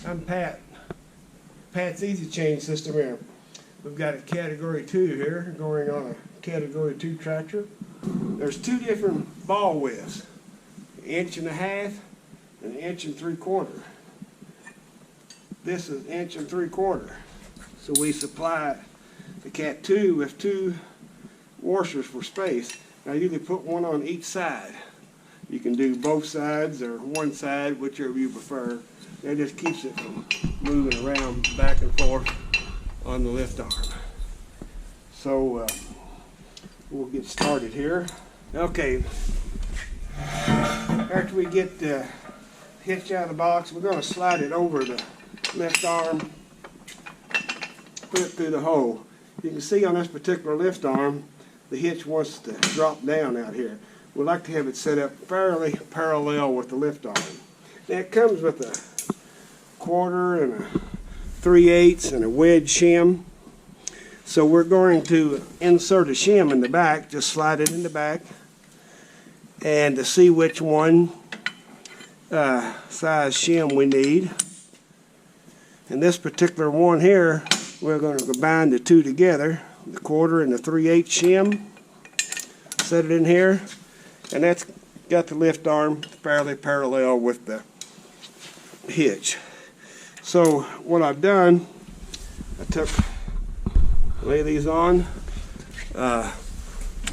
I'm Pat. Pat's Easy Change System here. We've got a Category 2 here, going on a Category 2 tractor. There's two different ball widths, 1.5 inches and 1 3/4 inches. This is 1 3/4 inches. So we supply the Cat 2 with two washers for space. I usually put one on each side. You can do both sides or one side, whichever you prefer. That just keeps it from moving around back and forth on the lift arm. So we'll get started here. Okay, after we get the hitch out of the box, we're going to slide it over the lift arm, put it through the hole. You can see on this particular lift arm, the hitch wants to drop down out here. We like to have it set up fairly parallel with the lift arm. Now it comes with a 1/4 and a 3/8 and a wedge shim. So we're going to insert a shim in the back, just slide it in the back, and to see which one size shim we need. And this particular one here, we're going to combine the two together, the 1/4 and the 3/8 shim. Set it in here, and that's got the lift arm fairly parallel with the hitch. So what I've done, lay these on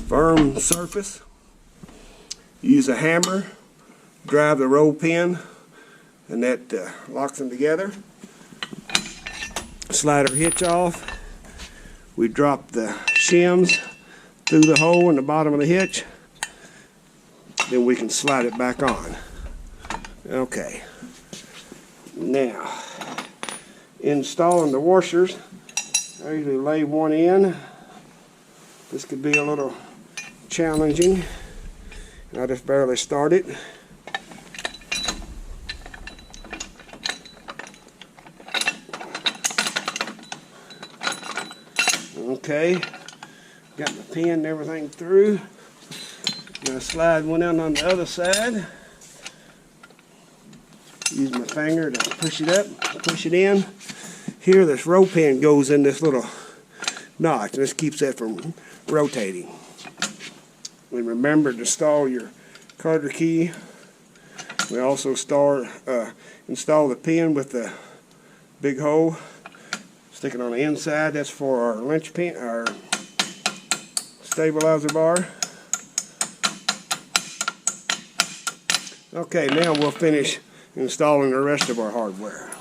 firm surface, use a hammer, drive the roll pin, and that locks them together. Slide our hitch off. We drop the shims through the hole in the bottom of the hitch. Then we can slide it back on. Okay. Now, installing the washers, I usually lay one in. This could be a little challenging. I just barely start it. Okay, got my pin and everything through. Now slide one in on the other side. Use my finger to push it up, push it in. Here this roll pin goes in this little notch, and this keeps that from rotating. And remember to install your Carter key. We also install the pin with the big hole. Stick it on the inside. That's for our linch pin, our stabilizer bar. Okay, now we'll finish installing the rest of our hardware.